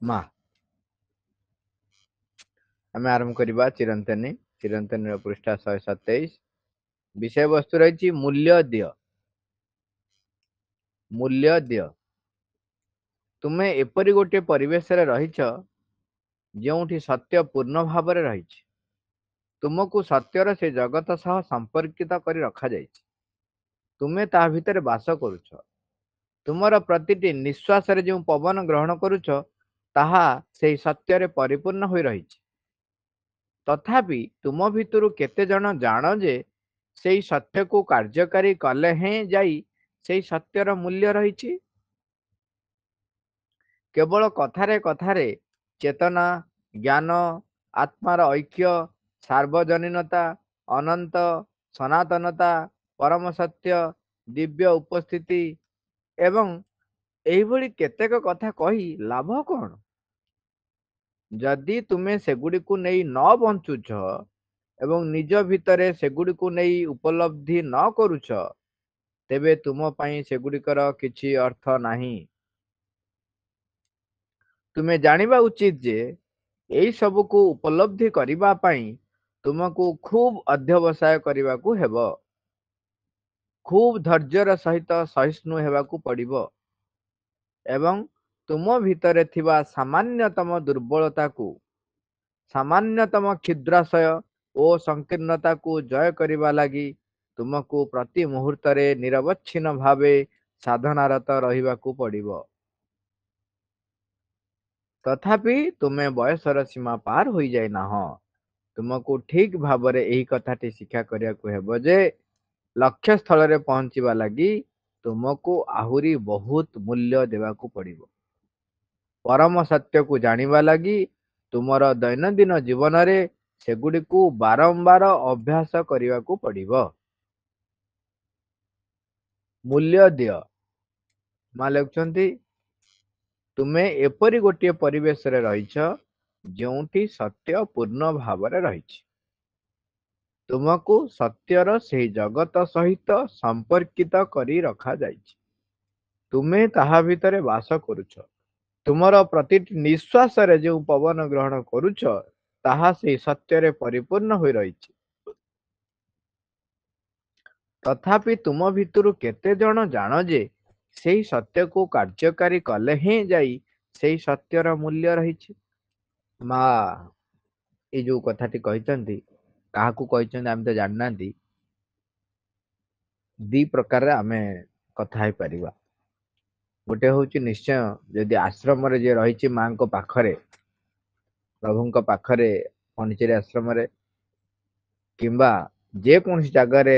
ମା। ଆମେ ଆରମ୍ଭ କରିବା ଚିରନ୍ତନୀ। ଚିରନ୍ତନୀର ପୃଷ୍ଠା 127। ବିଷୟ ବସ୍ତୁ ରହିଛି ମୂଲ୍ୟ ଦିଅ। ମୂଲ୍ୟ ଦିଅ। ତୁମେ ଏପରି ଗୋଟିଏ ପରିବେଶରେ ରହିଛ ଯେଉଁଠି ସତ୍ୟ ପୂର୍ଣ୍ଣ ଭାବରେ ରହିଛି। ତୁମକୁ ସତ୍ୟର ସେ ଜଗତ ସହ ସମ୍ପର୍କିତ କରି ରଖାଯାଇଛି। ତୁମେ ତାହା ଭିତରେ ବାସ କରୁଛ। ତୁମର ପ୍ରତିଟି ନିଶ୍ୱାସରେ ଯେଉଁ ପବନ ଗ୍ରହଣ କରୁଛ ତାହା ସେହି ସତ୍ୟରେ ପରିପୂର୍ଣ୍ଣ ହୋଇ ରହିଛି। ତଥାପି ତୁମ ଭିତରୁ କେତେ ଜଣ ଜାଣ ଯେ ସେହି ସତ୍ୟକୁ କାର୍ଯ୍ୟକାରୀ କଲେ ହେଁ ଯାଇ ସେହି ସତ୍ୟର ମୂଲ୍ୟ ରହିଛି। କେବଳ କଥାରେ କଥାରେ ଚେତନା, ଜ୍ଞାନ, ଆତ୍ମାର ଐକ୍ୟ, ସାର୍ବଜନୀନତା, ଅନନ୍ତ, ସନାତନତା, ପରମ ସତ୍ୟ, ଦିବ୍ୟ ଉପସ୍ଥିତି ଏବଂ ଏହିଭଳି କେତେକ କଥା କହି ଲାଭ କଣ? ଯଦି ତୁମେ ସେଗୁଡ଼ିକୁ ନେଇ ନ ବଞ୍ଚୁଛ ଏବଂ ନିଜ ଭିତରେ ସେଗୁଡ଼ିକୁ ନେଇ ଉପଲବ୍ଧି ନ କରୁଛ, ତେବେ ତୁମ ପାଇଁ ସେଗୁଡ଼ିକର କିଛି ଅର୍ଥ ନାହିଁ। ତୁମେ ଜାଣିବା ଉଚିତ ଯେ ଏହି ସବୁକୁ ଉପଲବ୍ଧି କରିବା ପାଇଁ ତୁମକୁ ଖୁବ୍ ଅଧ୍ୟବସାୟ କରିବାକୁ ହେବ। ଖୁବ୍ ଧୈର୍ଯ୍ୟର ସହିତ ସହିଷ୍ଣୁ ହେବାକୁ ପଡ଼ିବ ଏବଂ ତୁମ ଭିତରେ ଥିବା ସାମାନ୍ୟତମ ଦୁର୍ବଳତାକୁ, ସାମାନ୍ୟତମ କ୍ଷୁଦ୍ରାଶୟ ଓ ସଂକୀର୍ଣ୍ଣତାକୁ ଜୟ କରିବା ଲାଗି ତୁମକୁ ପ୍ରତି ମୁହୂର୍ତ୍ତରେ ନିରବଚ୍ଛିନ୍ନ ଭାବେ ସାଧନାରତ ରହିବାକୁ ପଡ଼ିବ। ତଥାପି ତୁମେ ବୟସର ସୀମା ପାର ହୋଇଯାଇନାହଁ। ତୁମକୁ ଠିକ୍ ଭାବରେ ଏହି କଥାଟି ଶିକ୍ଷା କରିବାକୁ ହେବ ଯେ ଲକ୍ଷ୍ୟସ୍ଥଳରେ ପହଞ୍ଚିବା ଲାଗି ତୁମକୁ ଆହୁରି ବହୁତ ମୂଲ୍ୟ ଦେବାକୁ ପଡ଼ିବ। ପରମ ସତ୍ୟକୁ ଜାଣିବା ଲାଗି ତୁମର ଦୈନନ୍ଦିନ ଜୀବନରେ ସେଗୁଡ଼ିକୁ ବାରମ୍ବାର ଅଭ୍ୟାସ କରିବାକୁ ପଡ଼ିବ। ମୂଲ୍ୟ ଦିଅ। ମା ଲେଖୁଛନ୍ତି, ତୁମେ ଏପରି ଗୋଟିଏ ପରିବେଶରେ ରହିଛ ଯେଉଁଠି ସତ୍ୟ ପୂର୍ଣ୍ଣ ଭାବରେ ରହିଛି। ତୁମକୁ ସତ୍ୟର ସେହି ଜଗତ ସହିତ ସମ୍ପର୍କିତ କରି ରଖାଯାଇଛି। ତୁମେ ତାହା ଭିତରେ ବାସ କରୁଛ। ତୁମର ପ୍ରତିଟି ନିଶ୍ୱାସରେ ଯେଉଁ ପବନ ଗ୍ରହଣ କରୁଛ ତାହା ସେହି ସତ୍ୟରେ ପରିପୂର୍ଣ୍ଣ ହୋଇ ରହିଛି। ତଥାପି ତୁମ ଭିତରୁ କେତେ ଜଣ ଜାଣ ଯେ ସେହି ସତ୍ୟକୁ କାର୍ଯ୍ୟକାରୀ କଲେ ହିଁ ଯାଇ ସେହି ସତ୍ୟର ମୂଲ୍ୟ ରହିଛି। ମା ଏଇ ଯୋଉ କଥାଟି କହିଛନ୍ତି, କାହାକୁ କହିଛନ୍ତି ଆମେ ତ ଜାଣିନାହାନ୍ତି। ଦି ପ୍ରକାରରେ ଆମେ କଥା ହେଇପାରିବା। ଗୋଟେ ହଉଛି ନିଶ୍ଚୟ ଯଦି ଆଶ୍ରମରେ ଯିଏ ରହିଛି ମାଙ୍କ ପାଖରେ, ପ୍ରଭୁଙ୍କ ପାଖରେ, ପଣ୍ଡିଚେରୀ ଆଶ୍ରମରେ କିମ୍ବା ଯେକୌଣସି ଜାଗାରେ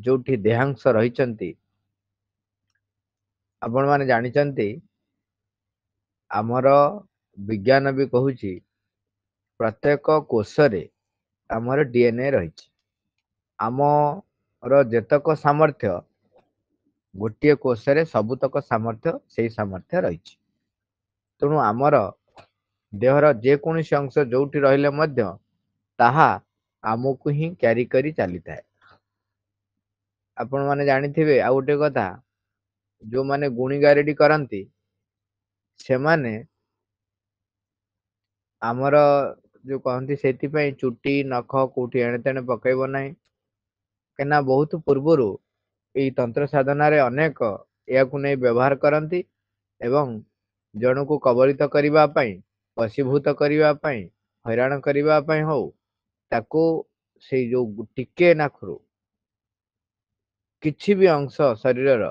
ଯୋଉଠି ଦେହାଂଶ ରହିଛନ୍ତି। ଆପଣମାନେ ଜାଣିଛନ୍ତି ଆମର ବିଜ୍ଞାନ ବି କହୁଛି ପ୍ରତ୍ୟେକ କୋଷରେ ଆମର DNA ରହିଛି। ଆମର ଯେତକ ସାମର୍ଥ୍ୟ ଗୋଟିଏ କୋଷରେ ସବୁତକ ସାମର୍ଥ୍ୟ ସେଇ ସାମର୍ଥ୍ୟ ରହିଛି। ତେଣୁ ଆମର ଦେହର ଯେକୌଣସି ଅଂଶ ଯୋଉଠି ରହିଲେ ମଧ୍ୟ ତାହା ଆମକୁ ହିଁ କ୍ୟାରି କରି ଚାଲିଥାଏ। ଆପଣମାନେ ଜାଣିଥିବେ ଆଉ ଗୋଟେ କଥା, ଯୋଉମାନେ ଗୁଣି ଗାରେଡି କରନ୍ତି ସେମାନେ ଆମର ଯୋଉ କହନ୍ତି ସେଥିପାଇଁ ଚୁଟି ନଖ କୋଉଠି ଏଣେ ତେଣେ ପକେଇବ ନାହିଁ, କାହିଁକିନା ବହୁତ ପୂର୍ବରୁ ଏଇ ତନ୍ତ୍ର ସାଧନାରେ ଅନେକ ଏହାକୁ ନେଇ ବ୍ୟବହାର କରନ୍ତି ଏବଂ ଜଣକୁ କବଳିତ କରିବା ପାଇଁ, ବଶୀଭୂତ କରିବା ପାଇଁ, ହଇରାଣ କରିବା ପାଇଁ ହଉ, ତାକୁ ସେଇ ଯୋଉ ଟିକେ ନାଖରୁ କିଛି ବି ଅଂଶ ଶରୀରର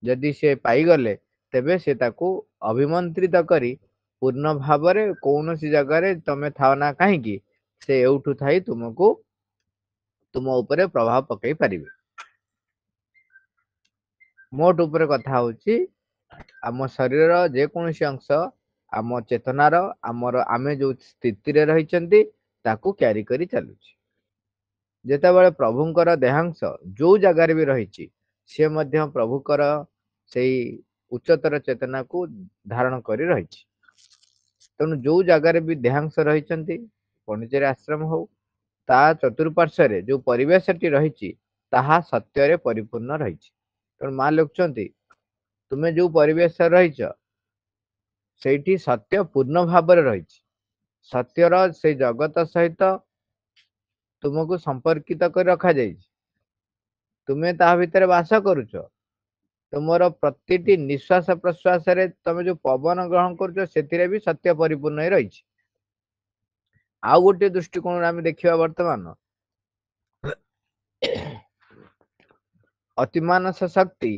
ଯଦି ସେ ପାଇଗଲେ ତେବେ ସେ ତାକୁ ଅଭିମନ୍ତ୍ରିତ କରି ପୂର୍ଣ୍ଣ ଭାବରେ କୌଣସି ଜାଗାରେ ତମେ ଥାଅ ନା କାହିଁକି ସେ ଏଉଠୁ ଥାଇ ତୁମକୁ ତୁମ ଉପରେ ପ୍ରଭାବ ପକେଇ ପାରିବେ। ମୋଟ ଉପରେ କଥା ହଉଛି ଆମ ଶରୀରର ଯେକୌଣସି ଅଂଶ ଆମ ଚେତନାର ଆମେ ଯୋଉ ସ୍ଥିତିରେ ରହିଛନ୍ତି ତାକୁ କ୍ୟାରି କରି ଚାଲୁଛି। ଯେତେବେଳେ ପ୍ରଭୁଙ୍କର ଦେହାଂଶ ଯୋଉ ଜାଗାରେ ବି ରହିଛି ସେ ମଧ୍ୟ ପ୍ରଭୁଙ୍କର ସେଇ ଉଚ୍ଚତର ଚେତନାକୁ ଧାରଣ କରି ରହିଛି। ତେଣୁ ଯୋଉ ଜାଗାରେ ବି ଦେହାଂଶ ରହିଛନ୍ତି, ପଣ୍ଡିଚେରୀ ଆଶ୍ରମ ହଉ, ତା ଚତୁଃପାର୍ଶ୍ୱରେ ଯୋଉ ପରିବେଶଟି ରହିଛି ତାହା ସତ୍ୟରେ ପରିପୂର୍ଣ୍ଣ ରହିଛି। ତେଣୁ ମା ଲେଖୁଛନ୍ତି, ତୁମେ ଯୋଉ ପରିବେଶରେ ରହିଛ ସେଇଠି ସତ୍ୟ ପୂର୍ଣ୍ଣ ଭାବରେ ରହିଛି। ସତ୍ୟର ସେଇ ଜଗତ ସହିତ ତୁମକୁ ସମ୍ପର୍କିତ କରି ରଖାଯାଇଛି। ତୁମେ ତାହା ଭିତରେ ବାସ କରୁଛ। ତୁମର ପ୍ରତିଟି ନିଶ୍ୱାସ ପ୍ରଶ୍ୱାସରେ ତମେ ଯୋଉ ପବନ ଗ୍ରହଣ କରୁଛ ସେଥିରେ ବି ସତ୍ୟ ପରିପୂର୍ଣ୍ଣ ହେଇ ରହିଛି। ଆଉ ଗୋଟିଏ ଦୃଷ୍ଟିକୋଣରେ ଆମେ ଦେଖିବା ବର୍ତ୍ତମାନ ଅତିମାନସ ଶକ୍ତି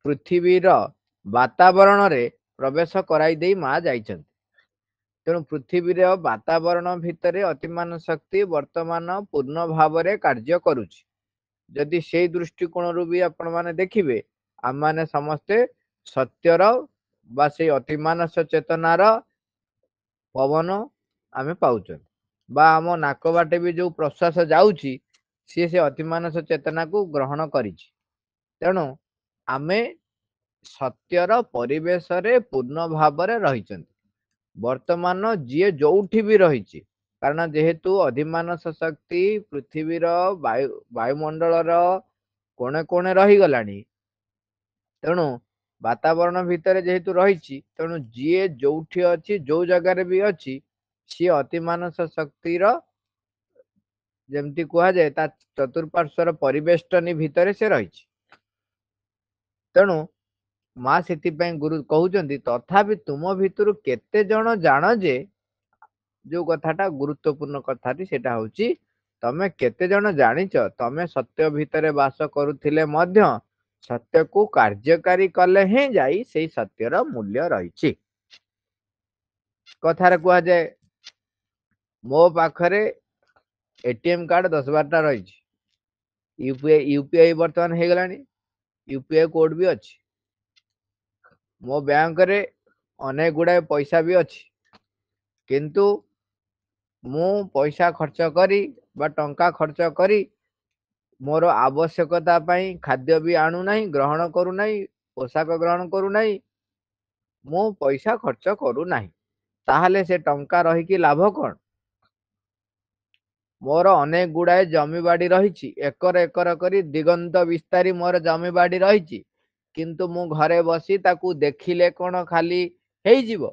ପୃଥିବୀର ବାତାବରଣରେ ପ୍ରବେଶ କରାଇ ଦେଇ ମା ଯାଇଛନ୍ତି। ତେଣୁ ପୃଥିବୀର ବାତାବରଣ ଭିତରେ ଅତିମାନ ଶକ୍ତି ବର୍ତ୍ତମାନ ପୂର୍ଣ୍ଣ ଭାବରେ କାର୍ଯ୍ୟ କରୁଛି। ଯଦି ସେଇ ଦୃଷ୍ଟିକୋଣରୁ ବି ଆପଣ ମାନେ ଦେଖିବେ, ଆମମାନେ ସମସ୍ତେ ସତ୍ୟର ବା ସେଇ ଅତିମାନସ ଚେତନାର ପବନ ଆମେ ପାଉଛନ୍ତି, ବା ଆମ ନାକ ବାଟେ ବି ଯୋଉ ପ୍ରଶ୍ୱାସ ଯାଉଛି ସିଏ ସେ ଅତିମାନସ ଚେତନାକୁ ଗ୍ରହଣ କରିଛି। ତେଣୁ ଆମେ ସତ୍ୟର ପରିବେଶରେ ପୂର୍ଣ୍ଣ ଭାବରେ ରହିଛନ୍ତି। ବର୍ତ୍ତମାନ ଯିଏ ଯୋଉଠି ବି ରହିଛି, କାରଣ ଯେହେତୁ ଅଧିମାନସ ଶକ୍ତି ପୃଥିବୀର ବାୟୁମଣ୍ଡଳର କୋଣେ କୋଣେ ରହିଗଲାଣି, ତେଣୁ ବାତାବରଣ ଭିତରେ ଯେହେତୁ ରହିଛି, ତେଣୁ ଯିଏ ଯୋଉଠି ଅଛି ଯୋଉ ଜାଗାରେ ବି ଅଛି ସିଏ ଅତିମାନସ ଶକ୍ତିର ଯେମିତି କୁହାଯାଏ ତା ଚତୁଃପାର୍ଶ୍ୱର ପରିବେଷ୍ଟନୀ ଭିତରେ ସେ ରହିଛି। ତେଣୁ ମା ସେଥିପାଇଁ ଗୁରୁ କହୁଛନ୍ତି, ତଥାପି ତୁମ ଭିତରୁ କେତେ ଜଣ ଜାଣ ଯେ, ଯୋଉ କଥାଟା ଗୁରୁତ୍ୱପୂର୍ଣ୍ଣ କଥାଟି ସେଟା ହଉଛି, ତମେ କେତେ ଜଣ ଜାଣିଛ ତମେ ସତ୍ୟ ଭିତରେ ବାସ କରୁଥିଲେ ମଧ୍ୟ ସତ୍ୟକୁ କାର୍ଯ୍ୟକାରୀ କଲେ ହିଁ ଯାଇ ସେଇ ସତ୍ୟର ମୂଲ୍ୟ ରହିଛି। କଥାରେ କୁହାଯାଏ, ମୋ ପାଖରେ ଏଟିଏମ କାର୍ଡ 10-12ଟା ରହିଛି। ୟୁପିଆଇ ବର୍ତ୍ତମାନ ହେଇଗଲାଣି, ୟୁପିଆଇ କୋଡ ବି ଅଛି। ମୋ ବ୍ୟାଙ୍କରେ ଅନେକ ଗୁଡାଏ ପଇସା ବି ଅଛି, କିନ୍ତୁ ମୁଁ ପଇସା ଖର୍ଚ୍ଚ କରି ବା ଟଙ୍କା ଖର୍ଚ୍ଚ କରି ମୋର ଆବଶ୍ୟକତା ପାଇଁ ଖାଦ୍ୟ ବି ଆଣୁନାହିଁ, ଗ୍ରହଣ କରୁନାହିଁ, ପୋଷାକ ଗ୍ରହଣ କରୁନାହିଁ, ମୁଁ ପଇସା ଖର୍ଚ୍ଚ କରୁନାହିଁ। ତାହେଲେ ସେ ଟଙ୍କା ରହିକି ଲାଭ କଣ? ମୋର ଅନେକ ଗୁଡାଏ ଜମିବାଡି ରହିଛି, ଏକର ଏକର କରି ଦିଗନ୍ତ ବିସ୍ତାରୀ ମୋର ଜମିବାଡି ରହିଛି, କିନ୍ତୁ ମୁଁ ଘରେ ବସି ତାକୁ ଦେଖିଲେ କଣ ଖାଲି ହେଇଯିବ?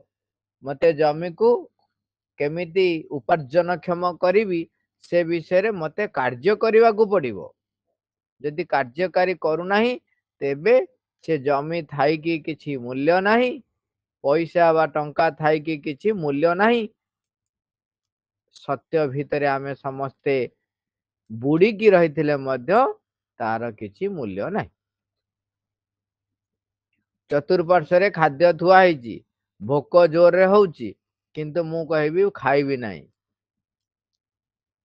ମତେ ଜମିକୁ କେମିତି ଉପାର୍ଜନ କ୍ଷମ କରିବି ସେ ବିଷୟରେ ମତେ କାର୍ଯ୍ୟ କରିବାକୁ ପଡିବ। ଯଦି କାର୍ଯ୍ୟକାରୀ କରୁନାହିଁ, ତେବେ ସେ ଜମି ଥାଇକି କିଛି ମୂଲ୍ୟ ନାହିଁ, ପଇସା ବା ଟଙ୍କା ଥାଇକି କିଛି ମୂଲ୍ୟ ନାହିଁ। ସତ୍ୟ ଭିତରେ ଆମେ ସମସ୍ତେ ବୁଡିକି ରହିଥିଲେ ମଧ୍ୟ ତାର କିଛି ମୂଲ୍ୟ ନାହିଁ। ଚତୁଃପାର୍ଶ୍ୱରେ ଖାଦ୍ୟ ଥୁଆ ହେଇଛି, ଭୋକ ଜୋରରେ ହଉଛି, କିନ୍ତୁ ମୁଁ କହିବି ଖାଇବି ନାହିଁ,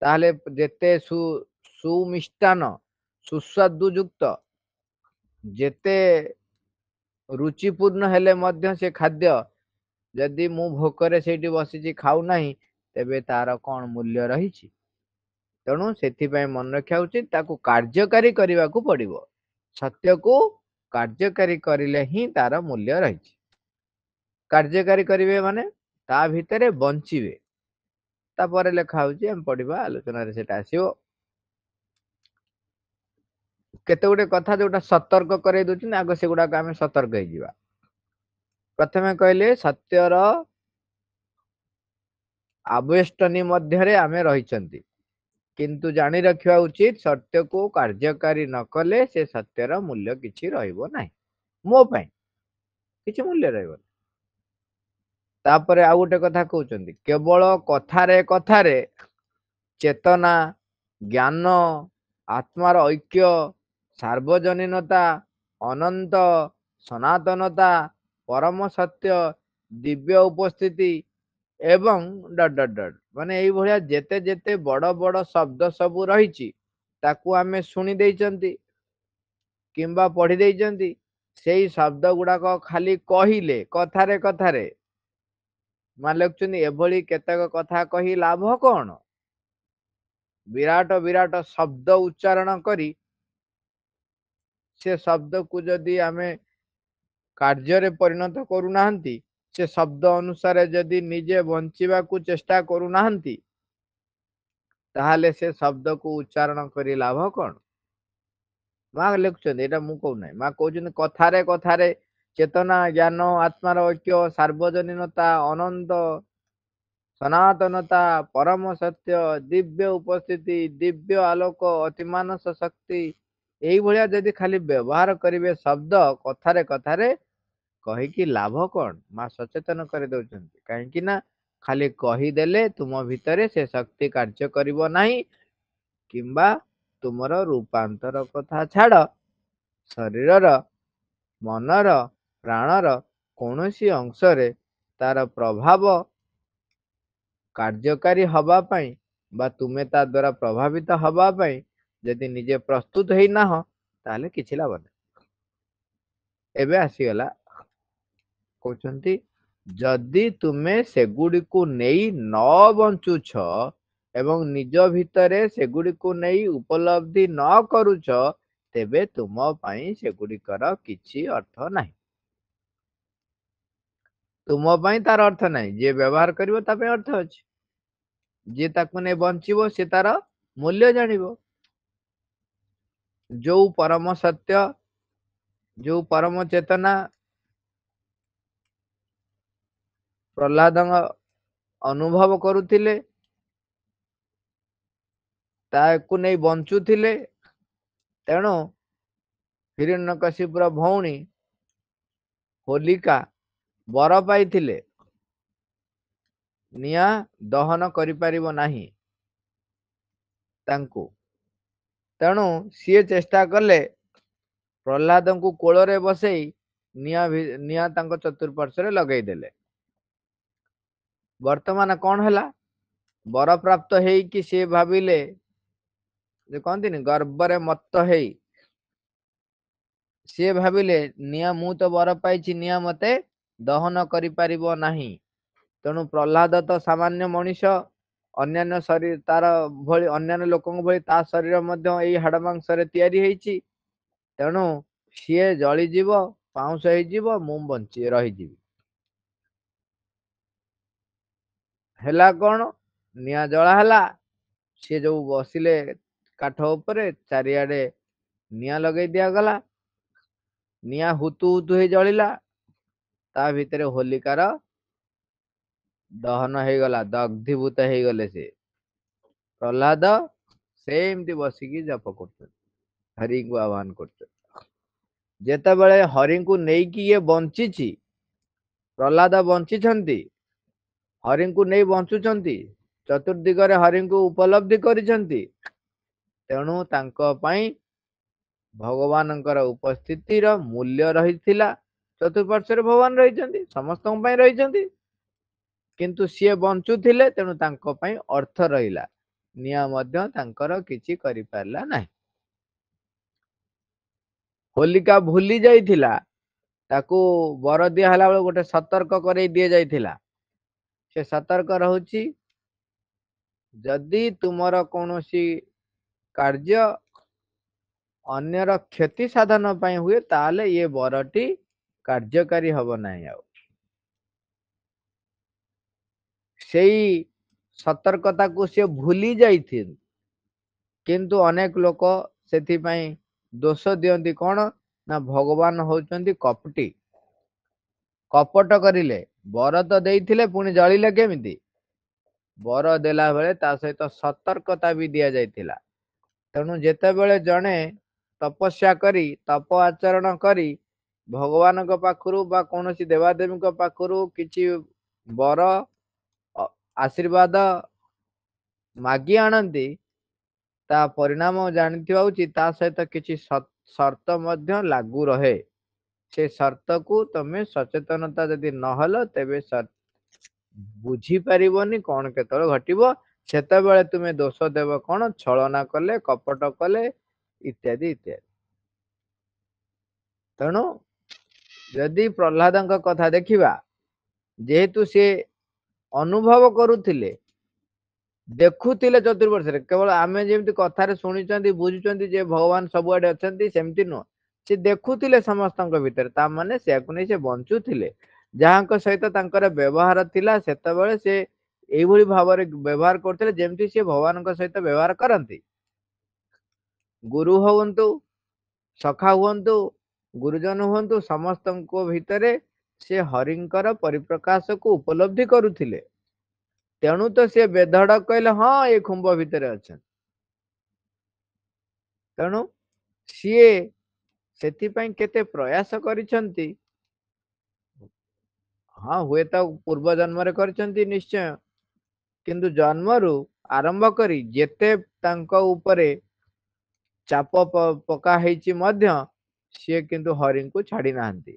ତାହେଲେ ଯେତେ ସୁମିଷ୍ଟାନ ସୁସ୍ୱାଦୁ ଯୁକ୍ତ ଯେତେ ରୁଚିପୂର୍ଣ୍ଣ ହେଲେ ମଧ୍ୟ ସେ ଖାଦ୍ୟ ଯଦି ମୁଁ ଭୋକରେ ସେଇଠି ବସିଛି ଖାଉନାହିଁ, ତେବେ ତାର କଣ ମୂଲ୍ୟ ରହିଛି? ତେଣୁ ସେଥିପାଇଁ ମନେ ରଖିବା ଉଚିତ, ତାକୁ କାର୍ଯ୍ୟକାରୀ କରିବାକୁ ପଡିବ। ସତ୍ୟକୁ କାର୍ଯ୍ୟକାରୀ କରିଲେ ହିଁ ତାର ମୂଲ୍ୟ ରହିଛି। କାର୍ଯ୍ୟକାରୀ କରିବେ ମାନେ ତା ଭିତରେ ବଞ୍ଚିବେ। ତାପରେ ଲେଖା ହଉଛି, ଆମେ ପଢିବା, ଆଲୋଚନାରେ ସେଟା ଆସିବ। କେତେ ଗୁଡେ କଥା ଯୋଉଟା ସତର୍କ କରାଇ ଦଉଛନ୍ତି, ଆଗ ସେଗୁଡାକ ଆମେ ସତର୍କ ହେଇଯିବା। ପ୍ରଥମେ କହିଲେ ସତ୍ୟର ଆବେଷ୍ଟନୀ ମଧ୍ୟରେ ଆମେ ରହିଛନ୍ତି, କିନ୍ତୁ ଜାଣି ରଖିବା ଉଚିତ ସତ୍ୟକୁ କାର୍ଯ୍ୟକାରୀ ନ କଲେ ସେ ସତ୍ୟର ମୂଲ୍ୟ କିଛି ରହିବ ନାହିଁ। ମୋ ପାଇଁ କିଛି ମୂଲ୍ୟ ରହିବନି। ତାପରେ ଆଉ ଗୋଟେ କଥା କହୁଛନ୍ତି, କେବଳ କଥାରେ କଥାରେ ଚେତନା, ଜ୍ଞାନ, ଆତ୍ମାର ଐକ୍ୟ, ସାର୍ବଜନୀନତା, ଅନନ୍ତ ସନାତନତା, ପରମ ସତ୍ୟ, ଦିବ୍ୟ ଉପସ୍ଥିତି ଏବଂ ... ମାନେ ଏଇଭଳିଆ ଯେତେ ଯେତେ ବଡ ବଡ ଶବ୍ଦ ସବୁ ରହିଛି, ତାକୁ ଆମେ ଶୁଣି ଦେଇଛନ୍ତି କିମ୍ବା ପଢି ଦେଇଛନ୍ତି। ସେଇ ଶବ୍ଦ ଗୁଡାକ ଖାଲି କହିଲେ କଥାରେ କଥାରେ, ମାନେ ଲେଖୁଛନ୍ତି ଏଭଳି କେତେକ କଥା କହି ଲାଭ କଣ? ବିରାଟ ବିରାଟ ଶବ୍ଦ ଉଚ୍ଚାରଣ କରି ସେ ଶବ୍ଦକୁ ଯଦି ଆମେ କାର୍ଯ୍ୟରେ ପରିଣତ କରୁନାହାନ୍ତି, ସେ ଶବ୍ଦ ଅନୁସାରେ ଯଦି ନିଜେ ବଞ୍ଚିବାକୁ ଚେଷ୍ଟା କରୁନାହାନ୍ତି, ତାହେଲେ ସେ ଶବ୍ଦକୁ ଉଚ୍ଚାରଣ କରି ଲାଭ କଣ? ମା ଲେଖୁଛନ୍ତି, ଏଇଟା ମୁଁ କହୁନାହିଁ, ମା କହୁଛନ୍ତି କଥାରେ କଥାରେ ଚେତନା, ଜ୍ଞାନ, ଆତ୍ମାର ଐକ୍ୟ, ସାର୍ବଜନୀନତା, ଅନନ୍ତ ସନାତନତା, ପରମ ସତ୍ୟ, ଦିବ୍ୟ ଉପସ୍ଥିତି, ଦିବ୍ୟ ଆଲୋକ, ଅତିମାନସ ଶକ୍ତି, ଏଇଭଳିଆ ଯଦି ଖାଲି ବ୍ୟବହାର କରିବେ ଶବ୍ଦ କଥାରେ କଥାରେ, କହିକି ଲାଭ କଣ? ମା ସଚେତନ କରିଦଉଛନ୍ତି। କାହିଁକି ନା ଖାଲି କହିଦେଲେ ତୁମ ଭିତରେ ସେ ଶକ୍ତି କାର୍ଯ୍ୟ କରିବ ନାହିଁ, କିମ୍ବା ତୁମର ରୂପାନ୍ତର କଥା ଛାଡ଼, ଶରୀରର, ମନର, ପ୍ରାଣର କୌଣସି ଅଂଶରେ ତାର ପ୍ରଭାବ କାର୍ଯ୍ୟକାରୀ ହବା ପାଇଁ ବା ତୁମେ ତା ଦ୍ୱାରା ପ୍ରଭାବିତ ହବା ପାଇଁ ଯଦି ନିଜେ ପ୍ରସ୍ତୁତ ହେଇନାହ, ତାହେଲେ କିଛି ଲାଭ ନାହିଁ। ଏବେ ଆସିଗଲା, କହୁଛନ୍ତି ଯଦି ତୁମେ ସେଗୁଡ଼ିକୁ ନେଇ ନ ବଞ୍ଚୁଛ ଏବଂ ନିଜ ଭିତରେ ସେଗୁଡ଼ିକୁ ନେଇ ଉପଲବ୍ଧି ନ କରୁଛ, ତେବେ ତୁମ ପାଇଁ ସେଗୁଡ଼ିକର କିଛି ଅର୍ଥ ନାହିଁ। ତୁମ ପାଇଁ ତାର ଅର୍ଥ ନାହିଁ, ଯିଏ ବ୍ୟବହାର କରିବ ତା ପାଇଁ ଅର୍ଥ ଅଛି। ଯିଏ ତାକୁ ନେଇ ବଞ୍ଚିବ ସେ ତାର ମୂଲ୍ୟ ଜାଣିବ। ଯୋଉ ପରମ ସତ୍ୟ, ଯୋଉ ପରମ ଚେତନା ପ୍ରହ୍ଲାଦ ଅନୁଭବ କରୁଥିଲେ, ତାକୁ ନେଇ ବଞ୍ଚୁଥିଲେ, ତେଣୁ ହିରଣ୍ୟକଶିପୁର ଭଉଣୀ ହୋଲିକା ବର ପାଇଥିଲେ, ନିଆଁ ଦହନ କରିପାରିବ ନାହିଁ ତାଙ୍କୁ। ତେଣୁ ସିଏ ଚେଷ୍ଟା କଲେ ପ୍ରହ୍ଲାଦଙ୍କୁ କୋଳରେ ବସେଇ ନିଆଁ ତାଙ୍କ ଚତୁଃପାର୍ଶ୍ୱରେ ଲଗେଇଦେଲେ। ବର୍ତ୍ତମାନ କଣ ହେଲା? ବର ପ୍ରାପ୍ତ ହେଇକି ସିଏ ଭାବିଲେ, ଯେ କହନ୍ତିନି ଗର୍ବରେ ମତ୍ତ ହେଇ ସିଏ ଭାବିଲେ, ନିଆଁ, ମୁଁ ତ ବର ପାଇଛି, ନିଆଁ ମତେ ଦହନ କରିପାରିବ ନାହିଁ। ତେଣୁ ପ୍ରହ୍ଲାଦ ତ ସାମାନ୍ୟ ମଣିଷ, ଅନ୍ୟାନ୍ୟ ଶରୀର ତାର ଭଳି ଅନ୍ୟାନ୍ୟ ଲୋକଙ୍କ ଭଳି ତା ଶରୀର ମଧ୍ୟ ଏଇ ହାଡ଼ ମାଂସରେ ତିଆରି ହେଇଛି। ତେଣୁ ସିଏ ଜଳିଯିବ, ପାଉଁଶ ହେଇଯିବ, ମୁଁ ରହିଯିବି। ହେଲା କଣ? ନିଆଁ ଜଳା ହେଲା। ସିଏ ଯୋଉ ବସିଲେ କାଠ ଉପରେ, ଚାରିଆଡେ ନିଆଁ ଲଗେଇ ଦିଆଗଲା। ନିଆଁ ହୁତୁ ହୁତୁ ହେଇ ଜଳିଲା। ତା ଭିତରେ ହୋଲିକାର ଦହନ ହେଇଗଲା, ଦଗ୍ଧୀଭୂତ ହେଇଗଲେ। ସେ ପ୍ରହ୍ଲାଦ ସେମିତି ବସିକି ଜପ କରୁଛନ୍ତି, ହରିଙ୍କୁ ଆହ୍ୱାନ କରୁଛନ୍ତି। ଯେତେବେଳେ ହରିଙ୍କୁ ନେଇକି ଇଏ ବଞ୍ଚିଛି, ପ୍ରହ୍ଲାଦ ବଞ୍ଚିଛନ୍ତି, ହରିଙ୍କୁ ନେଇ ବଞ୍ଚୁଛନ୍ତି, ଚତୁର୍ଦିଗରେ ହରିଙ୍କୁ ଉପଲବ୍ଧି କରିଛନ୍ତି, ତେଣୁ ତାଙ୍କ ପାଇଁ ଭଗବାନଙ୍କର ଉପସ୍ଥିତିର ମୂଲ୍ୟ ରହିଥିଲା। ଚତୁଃପାର୍ଶ୍ୱରେ ଭଗବାନ ରହିଛନ୍ତି, ସମସ୍ତଙ୍କ ପାଇଁ ରହିଛନ୍ତି, କିନ୍ତୁ ସିଏ ବଞ୍ଚୁଥିଲେ, ତେଣୁ ତାଙ୍କ ପାଇଁ ଅର୍ଥ ରହିଲା। ନିଆଁ ମଧ୍ୟ ତାଙ୍କର କିଛି କରିପାରିଲା ନାହିଁ। ହୋଲିକା ଭୁଲି ଯାଇଥିଲା, ତାକୁ ବର ଦିଆ ହେଲା ବେଳେ ଗୋଟେ ସତର୍କ କରେଇ ଦିଆଯାଇଥିଲା। ସେ ସତର୍କ ରହୁଛି, ଯଦି ତୁମର କୌଣସି କାର୍ଯ୍ୟ ଅନ୍ୟର କ୍ଷତି ସାଧନ ପାଇଁ ହୁଏ, ତାହେଲେ ଇଏ ବରଟି କାର୍ଯ୍ୟକାରୀ ହବ ନାହିଁ। ଆଉ ସେଇ ସତର୍କତାକୁ ସିଏ ଭୁଲି ଯାଇଥିଲେ, କିନ୍ତୁ ଅନେକ ଲୋକ ସେଥିପାଇଁ ଦୋଷ ଦିଅନ୍ତି। କଣ ନା, ଭଗବାନ ହଉଛନ୍ତି କପଟି, କପଟ କରିଲେ। ବର ତ ଦେଇଥିଲେ, ପୁଣି ଜଳିଲେ କେମିତି? ବର ଦେଲା ବେଳେ ତା ସହିତ ସତର୍କତା ବି ଦିଆଯାଇଥିଲା। ତେଣୁ ଯେତେବେଳେ ଜଣେ ତପସ୍ୟା କରି, ତପ ଆଚରଣ କରି ଭଗବାନଙ୍କ ପାଖରୁ ବା କୌଣସି ଦେବାଦେବୀଙ୍କ ପାଖରୁ କିଛି ବର, ଆଶୀର୍ବାଦ ମାଗି ଆଣନ୍ତି, ତା ପରିଣାମ ଜାଣିଥିବା ଉଚିତ। ତା ସହିତ କିଛି ସର୍ତ୍ତ ମଧ୍ୟ ଲାଗୁ ରହେ। ସେ ସର୍ତ୍ତକୁ ତମେ ସଚେତନତା ଯଦି ନହେଲ, ତେବେ ବୁଝିପାରିବନି କଣ କେତେବେଳେ ଘଟିବ। ସେତେବେଳେ ତୁମେ ଦୋଷ ଦେବ କଣ? ଛଳନା କଲେ, କପଟ କଲେ, ଇତ୍ୟାଦି ଇତ୍ୟାଦି। ତେଣୁ ଯଦି ପ୍ରହ୍ଲାଦଙ୍କ କଥା ଦେଖିବା, ଯେହେତୁ ସେ ଅନୁଭବ କରୁଥିଲେ, ଦେଖୁଥିଲେ ଚତୁର୍ପାର୍ଶ୍ୱରେ, କେବଳ ଆମେ ଯେମିତି କଥାରେ ଶୁଣିଛନ୍ତି, ବୁଝୁଛନ୍ତି ଯେ ଭଗବାନ ସବୁଆଡେ ଅଛନ୍ତି, ସେମିତି ନୁହଁ। ସେ ଦେଖୁଥିଲେ ସମସ୍ତଙ୍କ ଭିତରେ, ତା ମାନେ ସେୟାକୁ ନେଇ ସେ ବଞ୍ଚୁଥିଲେ। ଯାହାଙ୍କ ସହିତ ତାଙ୍କର ବ୍ୟବହାର ଥିଲା, ସେତେବେଳେ ସେ ଏଇଭଳି ଭାବରେ ବ୍ୟବହାର କରୁଥିଲେ ଯେମିତି ସେ ଭଗବାନଙ୍କ ସହିତ ବ୍ୟବହାର କରନ୍ତି। ଗୁରୁ ହୁଅନ୍ତୁ, ସଖା ହୁଅନ୍ତୁ, ଗୁରୁଜନ ହୁଅନ୍ତୁ ସମସ୍ତଙ୍କ ଭିତରେ ସେ ହରିଙ୍କର ପରିପ୍ରକାଶକୁ ଉପଲବ୍ଧି କରୁଥିଲେ। ତେଣୁ ତ ସେ ବେଧଡ଼କ କହିଲେ ହଁ ଏ ଖୁମ୍ବ ଭିତରେ ଅଛନ୍ତି। ତେଣୁ ସିଏ ସେଥିପାଇଁ କେତେ ପ୍ରୟାସ କରିଛନ୍ତି। ହଁ ହୁଏତ ପୂର୍ବ ଜନ୍ମରେ କରିଛନ୍ତି ନିଶ୍ଚୟ, କିନ୍ତୁ ଜନ୍ମରୁ ଆରମ୍ଭ କରି ଯେତେ ତାଙ୍କ ଉପରେ ଚାପ ପକା ହେଇଛି ମଧ୍ୟ ସିଏ କିନ୍ତୁ ହରିଙ୍କୁ ଛାଡି ନାହାନ୍ତି।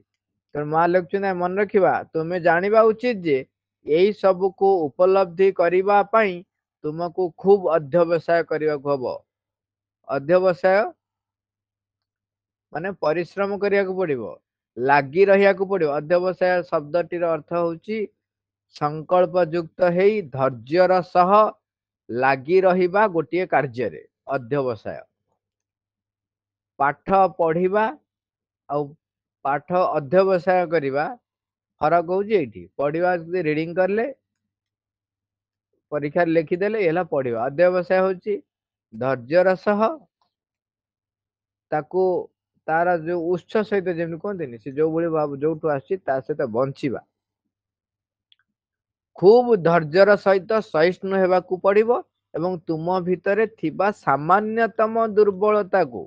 ତେଣୁ ମା ଲେଖୁଛନ୍ତି ମନେ ରଖିବା, ତୁମେ ଜାଣିବା ଉଚିତ ଯେ ଏଇ ସବୁକୁ ଉପଲବ୍ଧି କରିବା ପାଇଁ ତୁମକୁ ଖୁବ ଅଧ୍ୟବସାୟ କରିବାକୁ ହବ। ଅଧ୍ୟବସାୟ ମାନେ ପରିଶ୍ରମ କରିବାକୁ ପଡିବ, ଲାଗି ରହିବାକୁ ପଡିବ। ଅଧ୍ୟବସାୟ ଶବ୍ଦଟିର ଅର୍ଥ ହଉଛି ସଂକଳ୍ପ ଯୁକ୍ତ ହେଇ ଧୈର୍ଯ୍ୟର ସହ ଲାଗି ରହିବା ଗୋଟିଏ କାର୍ଯ୍ୟରେ ଅଧ୍ୟବସାୟ। ପାଠ ପଢିବା ଆଉ ପାଠ ଅଧ୍ୟବସାୟ କରିବା ଫରକ ହଉଛି ଏଇଠି। ପଢିବା ଯଦି ରିଡିଂ କଲେ ପରୀକ୍ଷାରେ ଲେଖିଦେଲେ ହେଲା ପଢିବା। ଅଧ୍ୟବସାୟ ହଉଛି ଧୈର୍ଯ୍ୟର ସହ ତାକୁ ତାର ଯୋଉ ଉତ୍ସ ସହିତ, ଯେମିତି କୁହନ୍ତିନି ସେ ଯୋଉଭଳି ଯୋଉଠୁ ଆସିଛି ତା ସହିତ ବଞ୍ଚିବା। ଖୁବ ଧୈର୍ଯ୍ୟର ସହିତ ସହିଷ୍ଣୁ ହେବାକୁ ପଡିବ ଏବଂ ତୁମ ଭିତରେ ଥିବା ସାମାନ୍ୟତମ ଦୁର୍ବଳତାକୁ,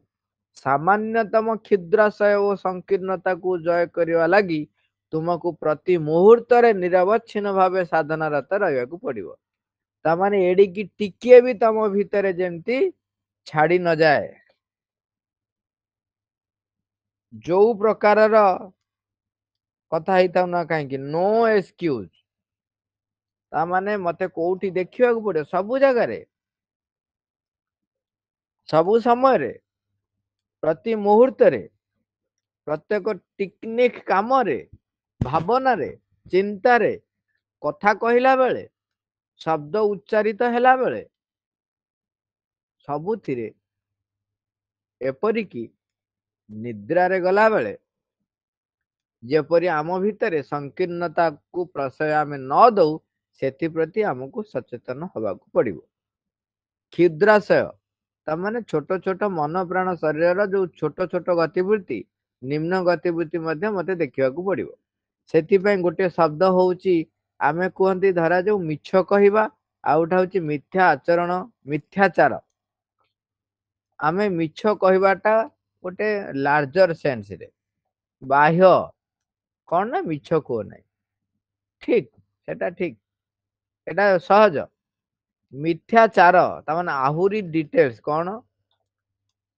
ସାମାନ୍ୟତମ କ୍ଷୁଦ୍ରାଶୟ ଓ ସଂକୀର୍ଣ୍ଣତାକୁ ଜୟ କରିବା ଲାଗି ତୁମକୁ ପ୍ରତି ମୁହୂର୍ତ୍ତରେ ନିରବଚ୍ଛିନ୍ନ ଭାବେ ସାଧନାରତ ରହିବାକୁ ପଡିବ। ତାମାନେ ଏଡିକି ଟିକିଏ ବି ତମ ଭିତରେ ଯେମିତି ଛାଡି ନଯାଏ। ଯୋଉ ପ୍ରକାରର କଥା ହେଇଥାଉ ନା କାହିଁକି, ନୋ ଏକ୍ସକ୍ୟୁଜ। ତାମାନେ ମତେ କୋଉଠି ଦେଖିବାକୁ ପଡିବ, ସବୁ ଜାଗାରେ, ସବୁ ସମୟରେ, ପ୍ରତି ମୁହୂର୍ତ୍ତରେ, ପ୍ରତ୍ୟେକ ଟିକନିକ କାମରେ, ଭାବନାରେ, ଚିନ୍ତାରେ, କଥା କହିଲା ବେଳେ, ଶବ୍ଦ ଉଚ୍ଚାରିତ ହେଲା ବେଳେ, ସବୁଥିରେ, ଏପରିକି ନିଦ୍ରାରେ ଗଲାବେଳେ ଯେପରି ଆମ ଭିତରେ ସଂକୀର୍ଣ୍ଣତାକୁ ପ୍ରଶୟ ଆମେ ନ ଦଉ, ସେଥିପ୍ରତି ଆମକୁ ସଚେତନ ହବାକୁ ପଡିବ। କ୍ଷୁଦ୍ରାଶୟ ତାମାନେ ଛୋଟ ଛୋଟ ମନ ପ୍ରାଣ ଶରୀରର ଯୋଉ ଛୋଟ ଛୋଟ ଗତିବୃତ୍ତି, ନିମ୍ନ ଗତିବୃତ୍ତି ମଧ୍ୟ ମତେ ଦେଖିବାକୁ ପଡିବ। ସେଥିପାଇଁ ଗୋଟେ ଶବ୍ଦ ହଉଛି, ଆମେ କୁହନ୍ତି ଧରାଯାଉ ମିଛ କହିବା, ଆଉ ଗୋଟେ ହଉଛି ମିଥ୍ୟା ଆଚରଣ, ମିଥ୍ୟାଚାର। ଆମେ ମିଛ କହିବାଟା ଗୋଟେ ଲାର୍ଜର ସେନ୍ସରେ, ବାହ୍ୟ କଣ ନା ମିଛ କୁହ ନାହିଁ, ଠିକ, ସେଟା ଠିକ, ଏଟା ସହଜ। ମିଥ୍ୟାଚାର ତାମାନେ ଆହୁରି ଡିଟେଲ୍ସ କଣ,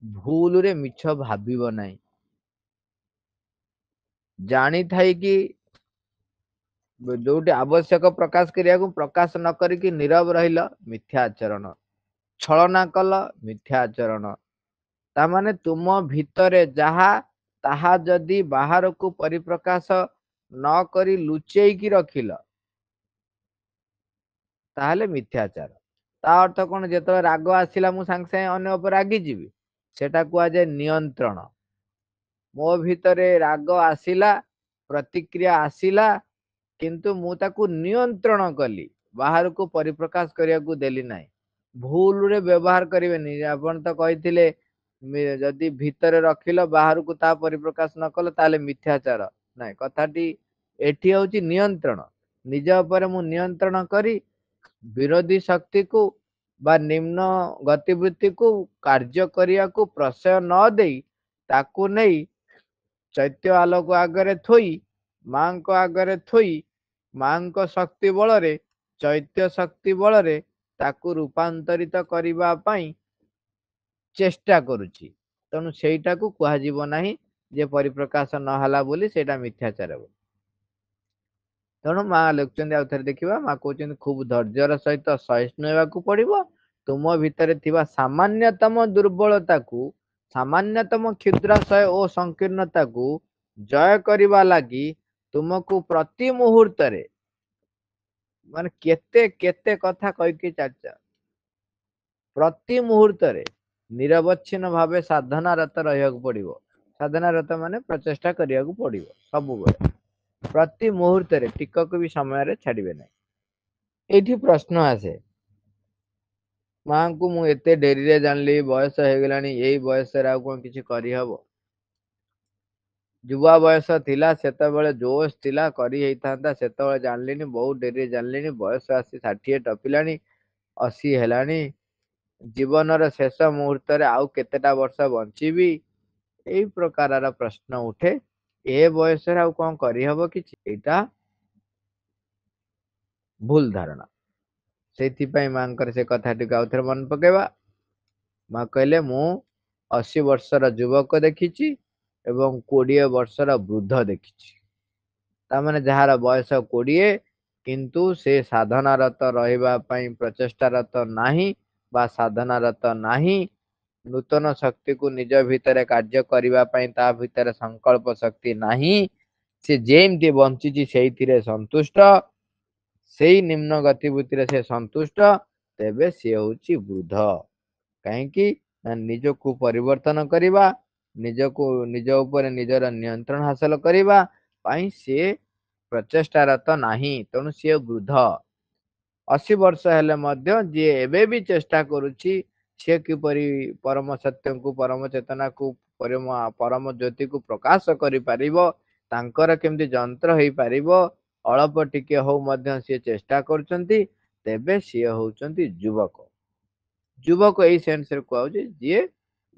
ଭୁଲରେ ମିଛ ଭାବିବ ନାହିଁ। ଜାଣିଥାଇକି ଯୋଉଠି ଆବଶ୍ୟକ ପ୍ରକାଶ କରିବାକୁ ପ୍ରକାଶ ନ କରିକି ନୀରବ ରହିଲ, ମିଥ୍ୟା ଆଚରଣ। ଛଳନା କଲ, ମିଥ୍ୟା ଆଚରଣ। ତାମାନେ ତୁମ ଭିତରେ ଯାହା, ତାହା ଯଦି ବାହାରକୁ ପରିପ୍ରକାଶ ନ କରି ଲୁଚେଇକି ରଖିଲ, ତାହେଲେ ମିଥ୍ୟାଚାର। ତା ଅର୍ଥ କଣ, ଯେତେବେଳେ ରାଗ ଆସିଲା ମୁଁ ସାଙ୍ଗେ ସାଙ୍ଗେ ଅନ୍ୟ ଉପରେ ରାଗିଯିବି, ସେଟା କୁହାଯାଏ ନିୟନ୍ତ୍ରଣ। ମୋ ଭିତରେ ରାଗ ଆସିଲା, ପ୍ରତିକ୍ରିୟା ଆସିଲା, କିନ୍ତୁ ମୁଁ ତାକୁ ନିୟନ୍ତ୍ରଣ କଲି, ବାହାରକୁ ପରିପ୍ରକାଶ କରିବାକୁ ଦେଲି ନାହିଁ। ଭୁଲରେ ବ୍ୟବହାର କରିବେନି। ଆପଣ ତ କହିଥିଲେ ଯଦି ଭିତରେ ରଖିଲ ବାହାରକୁ ତା ପରିପ୍ରକାଶ ନ କଲ ତାହେଲେ ମିଥ୍ୟାଚାର। ନାଇଁ, କଥାଟି ଏଠି ହଉଛି ନିୟନ୍ତ୍ରଣ। ନିଜ ଉପରେ ମୁଁ ନିୟନ୍ତ୍ରଣ କରି ବିରୋଧୀ ଶକ୍ତିକୁ ବା ନିମ୍ନ ଗତିବୃତ୍ତିକୁ କାର୍ଯ୍ୟ କରିବାକୁ ପ୍ରଶୟ ନ ଦେଇ, ତାକୁ ନେଇ ଚୈତ୍ୟ ଆଲୋକ ଆଗରେ ଥୋଇ, ମାଙ୍କ ଆଗରେ ଥୋଇ, ମାଙ୍କ ଶକ୍ତି ବଳରେ, ଚୈତ୍ୟ ଶକ୍ତି ବଳରେ ତାକୁ ରୂପାନ୍ତରିତ କରିବା ପାଇଁ ଚେଷ୍ଟା କରୁଛି। ତେଣୁ ସେଇଟାକୁ କୁହାଯିବ ନାହିଁ ଯେ ପରିପ୍ରକାଶ ନହେଲା ବୋଲି ସେଇଟା ମିଥ୍ୟାଚାର। ତେଣୁ ମା ଲେଖୁଛନ୍ତି, ଆଉ ଥରେ ଦେଖିବା, ମା କହୁଛନ୍ତି ଖୁବ ଧୈର୍ଯ୍ୟର ସହିତ ସହିଷ୍ଣୁ ହେବାକୁ ପଡିବ। ତୁମ ଭିତରେ ଥିବା ସାମାନ୍ୟତମ ଦୁର୍ବଳତାକୁ, ସାମାନ୍ୟତମ କ୍ଷୁଦ୍ରାଶୟ ଓ ସଂକୀର୍ଣ୍ଣତାକୁ ଜୟ କରିବା ଲାଗି ତୁମକୁ ପ୍ରତି ମୁହୂର୍ତ୍ତରେ, ମାନେ କେତେ କେତେ କଥା କହିକି ଚାଲିଛ, ପ୍ରତି ମୁହୂର୍ତ୍ତରେ ନିରବଚ୍ଛିନ୍ନ ଭାବେ ସାଧନାରତ ରହିବାକୁ ପଡିବ। ସାଧନାରତ ମାନେ ପ୍ରଚେଷ୍ଟା କରିବାକୁ ପଡିବ ସବୁବେଳେ, ପ୍ରତି ମୁହୂର୍ତ୍ତରେ, ଟିକକ ବି ସମୟରେ ଛାଡିବେ ନାହିଁ। ଏଇଠି ପ୍ରଶ୍ନ ଆସେ, ମାଙ୍କୁ ମୁଁ ଏତେ ଡେରିରେ ଜାଣିଲି, ବୟସ ହେଇଗଲାଣି, ଏଇ ବୟସରେ ଆଉ କଣ କିଛି କରିହବ? ଯୁବା ବୟସ ଥିଲା ସେତେବେଳେ ଜୋଶ ଥିଲା କରି ହେଇଥାନ୍ତା ସେତେବେଳେ ଜାଣିଲିନି ବହୁତ ଡେରି ଜାଣିଲିନି ବୟସ ଆସି 60 ଟପିଲାଣି 80 ହେଲାଣି ଜୀବନର ଶେଷ ମୁହୂର୍ତ୍ତରେ ଆଉ କେତେଟା ବର୍ଷ ବଞ୍ଚିବି ଏଇ ପ୍ରକାରର ପ୍ରଶ୍ନ ଉଠେ ଏ ବୟସରେ ଆଉ କଣ କରିହବ କିଛି ଏଇଟା ଭୁଲ ଧାରଣା ସେଇଥିପାଇଁ ମାଙ୍କର ସେ କଥାଟିକୁ ଆଉଥରେ ମନେ ପକେଇବା ମା କହିଲେ ମୁଁ 80 ବର୍ଷର ଯୁବକ ଦେଖିଛି ଏବଂ 20 ବର୍ଷର ବୃଦ୍ଧ ଦେଖିଛି ତାମାନେ ଯାହାର ବୟସ 20 କିନ୍ତୁ ସେ ସାଧନାରତ ରହିବା ପାଇଁ ପ୍ରଚେଷ୍ଟାରତ ନାହିଁ ବା ସାଧନାରତ ନାହିଁ ନୂତନ ଶକ୍ତିକୁ ନିଜ ଭିତରେ କାର୍ଯ୍ୟ କରିବା ପାଇଁ ତା ଭିତରେ ସଂକଳ୍ପ ଶକ୍ତି ନାହିଁ ସେ ଯେମିତି ବଞ୍ଚିଛି ସେଇଥିରେ ସନ୍ତୁଷ୍ଟ ସେଇ ନିମ୍ନ ଗତିବିଧିରେ ସେ ସନ୍ତୁଷ୍ଟ ତେବେ ସିଏ ହଉଛି ବୃଦ୍ଧ କାହିଁକି ନା ନିଜକୁ ପରିବର୍ତ୍ତନ କରିବା ନିଜକୁ ନିଜ ଉପରେ ନିଜର ନିୟନ୍ତ୍ରଣ ହାସଲ କରିବା ପାଇଁ ସିଏ ପ୍ରଚେଷ୍ଟାରତ ନାହିଁ ତେଣୁ ସିଏ ବୃଦ୍ଧ 80 ବର୍ଷ ହେଲେ ମଧ୍ୟ ଯିଏ ଏବେ ବି ଚେଷ୍ଟା କରୁଛି ସିଏ କିପରି ପରମ ସତ୍ୟଙ୍କୁ ପରମ ଚେତନାକୁ ପରମ ଜ୍ୟୋତିକୁ ପ୍ରକାଶ କରିପାରିବ ତାଙ୍କର କେମିତି ଯନ୍ତ୍ର ହେଇପାରିବ ଅଳ୍ପ ଟିକେ ହଉ ମଧ୍ୟ ସିଏ ଚେଷ୍ଟା କରୁଛନ୍ତି ତେବେ ସିଏ ହଉଛନ୍ତି ଯୁବକ ଯୁବକ ଏଇ ସେନ୍ସରେ କୁହାଉଛି ଯିଏ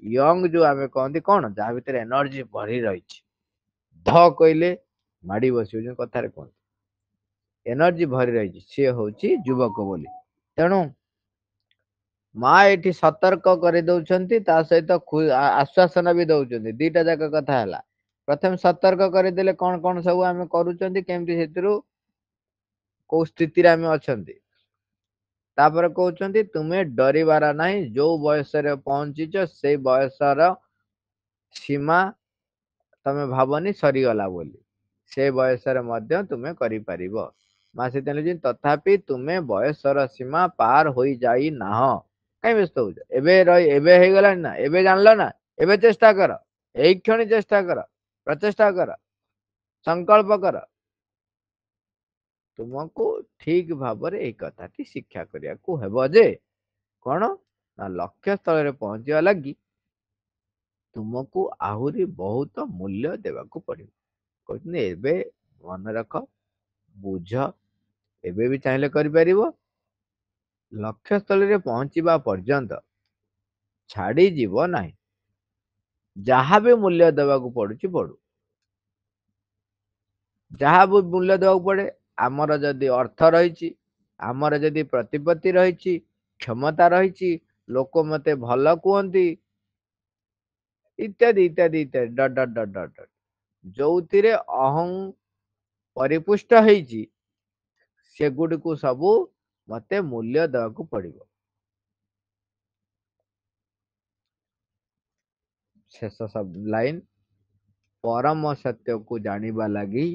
ୟଙ୍ଗ ଯୋଉ ଆମେ କହନ୍ତି କଣ ଯାହା ଭିତରେ ଏନର୍ଜି ଭରି ରହିଛି ଧ କହିଲେ ମାଡି ବସିବ କଥାରେ କୁହନ୍ତି ଏନର୍ଜି ଭରି ରହିଛି ସିଏ ହଉଛି ଯୁବକ ବୋଲି ତେଣୁ ମା ଏଠି ସତର୍କ କରିଦଉଛନ୍ତି ତା ସହିତ ଆଶ୍ୱାସନା ବି ଦଉଛନ୍ତି ଦିଟା ଯାକ କଥା ହେଲା ପ୍ରଥମେ ସତର୍କ କରିଦେଲେ କଣ କଣ ସବୁ ଆମେ କରୁଛନ୍ତି କେମିତି ସେଥିରୁ କୋଉ ସ୍ଥିତିରେ ଆମେ ଅଛନ୍ତି ତାପରେ କହୁଛନ୍ତି ତୁମେ ଡରିବାର ନାହିଁ ଯୋଉ ବୟସରେ ପହଞ୍ଚିଛ ସେଇ ବୟସର ସୀମା ତମେ ଭାବନି ସରିଗଲା ବୋଲି ସେ ବୟସରେ ମଧ୍ୟ ତୁମେ କରିପାରିବ ମା ସେଥିପାଇଁ ତଥାପି ତୁମେ ବୟସର ସୀମା ପାର ହୋଇଯାଇ ନାହ କାଇଁ ବ୍ୟସ୍ତ ହଉଛ ଏବେ ଏବେ ହେଇଗଲାଣି ନା ଏବେ ଜାଣିଲ ନା ଏବେ ଚେଷ୍ଟା କର ଏଇ କ୍ଷଣି ଚେଷ୍ଟା କର ପ୍ରଚେଷ୍ଟା କର ସଂକଳ୍ପ କର ତୁମକୁ ଠିକ ଭାବରେ ଏଇ କଥାଟି ଶିକ୍ଷା କରିବାକୁ ହେବ ଯେ କଣ ନା ଲକ୍ଷ୍ୟ ସ୍ଥଳରେ ପହଞ୍ଚିବା ଲାଗି ତୁମକୁ ଆହୁରି ବହୁତ ମୂଲ୍ୟ ଦେବାକୁ ପଡିବ କହୁଛନ୍ତି ଏବେ ମନେ ରଖ ବୁଝ ଏବେ ବି ଚାହିଁଲେ କରିପାରିବ ଲକ୍ଷ୍ୟସ୍ଥଳୀରେ ପହଞ୍ଚିବା ପର୍ଯ୍ୟନ୍ତ ଛାଡିଯିବ ନାହିଁ ଯାହା ବି ମୂଲ୍ୟ ଦେବାକୁ ପଡୁଛି ପଡୁ ଯାହା ବି ମୂଲ୍ୟ ଦେବାକୁ ପଡେ ଆମର ଯଦି ଅର୍ଥ ରହିଛି ଆମର ଯଦି ପ୍ରତିପତ୍ତି ରହିଛି କ୍ଷମତା ରହିଛି ଲୋକ ମତେ ଭଲ କୁହନ୍ତି ଇତ୍ୟାଦି ଇତ୍ୟାଦି ଇତ୍ୟାଦି dot dot dot dot dot ଯୋଉଥିରେ ଅହଂ ପରିପୁଷ୍ଟ ହେଇଛି ସେଗୁଡିକୁ ସବୁ ମତେ ମୂଲ୍ୟ ଦେବାକୁ ପଡିବ ଶେଷ ସବୁ ଲାଇନ ପରମ ସତ୍ୟକୁ ଜାଣିବା ଲାଗି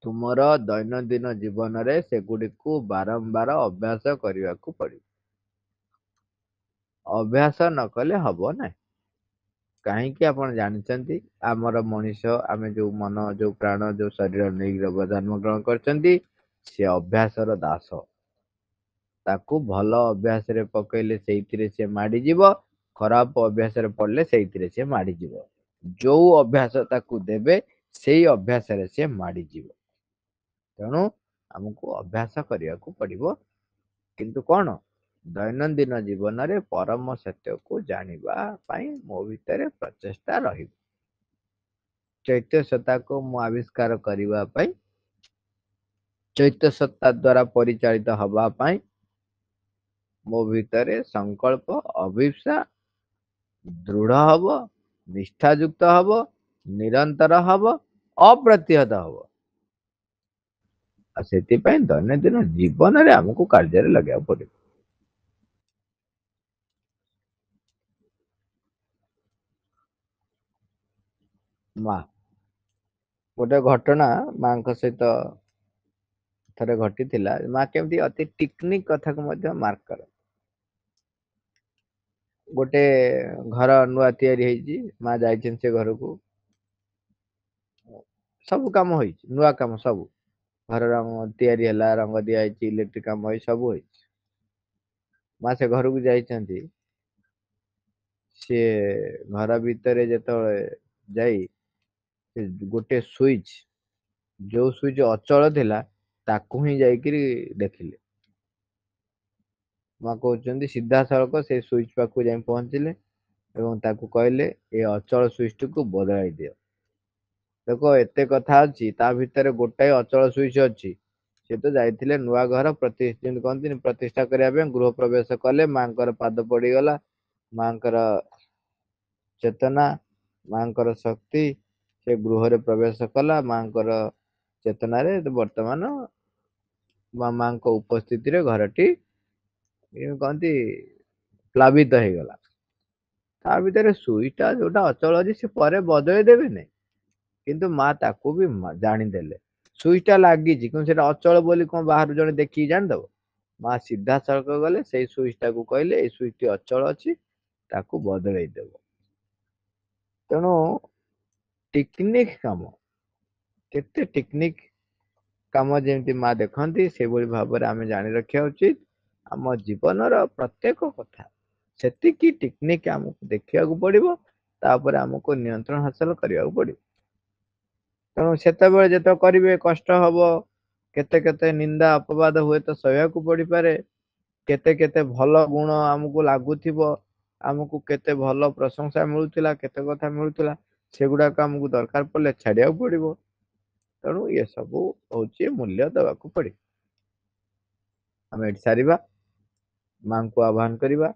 ତୁମର ଦୈନନ୍ଦିନ ଜୀବନରେ ସେଗୁଡିକୁ ବାରମ୍ବାର ଅଭ୍ୟାସ କରିବାକୁ ପଡିବ ଅଭ୍ୟାସ ନ କଲେ ହବ ନାହିଁ କାହିଁକି ଆପଣ ଜାଣିଛନ୍ତି ଆମର ମଣିଷ ଆମେ ଯୋଉ ମନ ଯୋଉ ପ୍ରାଣ ଯୋଉ ଶରୀର ନେଇକି ଜନ୍ମ ଗ୍ରହଣ କରିଛନ୍ତି ସେ ଅଭ୍ୟାସର ଦାସ ତାକୁ ଭଲ ଅଭ୍ୟାସରେ ପକେଇଲେ ସେଇଥିରେ ସେ ମାଡିଯିବ ଖରାପ ଅଭ୍ୟାସରେ ପଡିଲେ ସେଇଥିରେ ସେ ମାଡିଯିବ ଯୋଉ ଅଭ୍ୟାସ ତାକୁ ଦେବେ ସେଇ ଅଭ୍ୟାସରେ ସେ ମାଡିଯିବ ତେଣୁ ଆମକୁ ଅଭ୍ୟାସ କରିବାକୁ ପଡିବ କିନ୍ତୁ କଣ ଦୈନନ୍ଦିନ ଜୀବନରେ ପରମ ସତ୍ୟକୁ ଜାଣିବା ପାଇଁ ମୋ ଭିତରେ ପ୍ରଚେଷ୍ଟା ରହିବ ଚୈତ୍ୟ ସତ୍ତାକୁ ମୁଁ ଆବିଷ୍କାର କରିବା ପାଇଁ ଚୈତ୍ୟ ସତ୍ତା ଦ୍ଵାରା ପରିଚାଳିତ ହବା ପାଇଁ ମୋ ଭିତରେ ସଂକଳ୍ପ ଅଭିପ୍ସା ଦୃଢ ହବ ନିଷ୍ଠାଯୁକ୍ତ ହବ ନିରନ୍ତର ହବ ଅପ୍ରତିହତ ହବ ଆଉ ସେଥିପାଇଁ ଦୈନନ୍ଦିନ ଜୀବନରେ ଆମକୁ କାର୍ଯ୍ୟରେ ଲଗେଇବାକୁ ପଡିବ ମା ଗୋଟେ ଘଟଣା ମାଙ୍କ ସହିତ ଥରେ ଘଟିଥିଲା ମା କେମିତି ଅତି ଟିକନିକ କଥାକୁ ମଧ୍ୟ ମାର୍କ କର ଗୋଟେ ଘର ନୂଆ ତିଆରି ହେଇଛି ମା ଯାଇଛନ୍ତି ସେ ଘରକୁ ସବୁ କାମ ହେଇଛି ନୂଆ କାମ ସବୁ ଘର ରଙ୍ଗ ତିଆରି ହେଲା ରଙ୍ଗ ଦିଆ ହେଇଛି ଇଲେକ୍ଟ୍ରିକ କାମ ହେଇ ସବୁ ହେଇଛି ମା ସେ ଘରକୁ ଯାଇଛନ୍ତି ସିଏ ଘର ଭିତରେ ଯେତେବେଳେ ଯାଇ ସେ ଗୋଟେ ସୁଇଚ, ଯୋଉ ସୁଇଚ ଅଚଳ ଥିଲା ତାକୁ ହିଁ ଯାଇକିରି ଦେଖିଲେ। ମା କହୁଛନ୍ତି ସିଧାସଳଖ ସେଇ ସୁଇଚ ପାଖକୁ ଯାଇ ପହଞ୍ଚିଲେ ଏବଂ ତାକୁ କହିଲେ ଏ ଅଚଳ ସୁଇଚଟିକୁ ବଦଳାଇ ଦିଅ। ଦେଖ ଏତେ କଥା ଅଛି ତା ଭିତରେ ଗୋଟାଏ ଅଚଳ ସୁଇଚ ଅଛି। ସେ ତ ଯାଇଥିଲେ ନୂଆ ଘର ଯେମିତି କହନ୍ତିନି ପ୍ରତିଷ୍ଠା କରିବା ପାଇଁ ଗୃହ ପ୍ରବେଶ କଲେ, ମାଙ୍କର ପାଦ ପଡିଗଲା, ମାଙ୍କର ଚେତନା, ମାଙ୍କର ଶକ୍ତି ସେ ଗୃହରେ ପ୍ରବେଶ କଲା, ମାଙ୍କର ଚେତନାରେ ବର୍ତ୍ତମାନ ମାଙ୍କ ଉପସ୍ଥିତିରେ ଘରଟି କହନ୍ତି ପ୍ଲାବିତ ହେଇଗଲା। ତା ଭିତରେ ସୁଇଚଟା ଯୋଉଟା ଅଚଳ ଅଛି ସେ ପରେ ବଦଳେଇ ଦେବେନି, କିନ୍ତୁ ମା ତାକୁ ବି ଜାଣିଦେଲେ। ସୁଇଚ ଟା ଲାଗିଛି କିନ୍ତୁ ସେଟା ଅଚଳ ବୋଲି କଣ ବାହାରୁ ଜଣେ ଦେଖିକି ଜାଣିଦବ? ମା ସିଧାସଳଖ ଗଲେ ସେଇ ସୁଇଚ ଟାକୁ କହିଲେ ଏଇ ସୁଇଚ ଟି ଅଚଳ ଅଛି ତାକୁ ବଦଳେଇ ଦବ। ତେଣୁ ଟିକନିକ କାମ, କେତେ ଟିକନିକ କାମ ଯେମିତି ମା ଦେଖନ୍ତି ସେଇଭଳି ଭାବରେ ଆମେ ଜାଣି ରଖିବା ଉଚିତ। ଆମ ଜୀବନର ପ୍ରତ୍ୟେକ କଥା ସେତିକି ଟିକନିକ ଆମକୁ ଦେଖିବାକୁ ପଡିବ, ତାପରେ ଆମକୁ ନିୟନ୍ତ୍ରଣ ହାସଲ କରିବାକୁ ପଡିବ। ତେଣୁ ସେତେବେଳେ ଯେତେବେଳେ କରିବେ କଷ୍ଟ ହବ, କେତେ କେତେ ନିନ୍ଦା ଅପବାଦ ହୁଏତ ସହିବାକୁ ପଡିପାରେ, କେତେ କେତେ ଭଲ ଗୁଣ ଆମକୁ ଲାଗୁଥିବ, ଆମକୁ କେତେ ଭଲ ପ୍ରଶଂସା ମିଳୁଥିଲା, କେତେ କଥା ମିଳୁଥିଲା, ସେଗୁଡାକ ଆମକୁ ଦରକାର ପଡିଲେ ଛାଡିବାକୁ ପଡିବ। ତେଣୁ ଏ ସବୁ ହଉଛି ମୂଲ୍ୟ ଦେବାକୁ ପଡିବ। ଆମେ ଏଠି ସାରିବା, ମାଙ୍କୁ ଆହ୍ୱାନ କରିବା।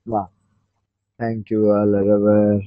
Wow. Thank you, all.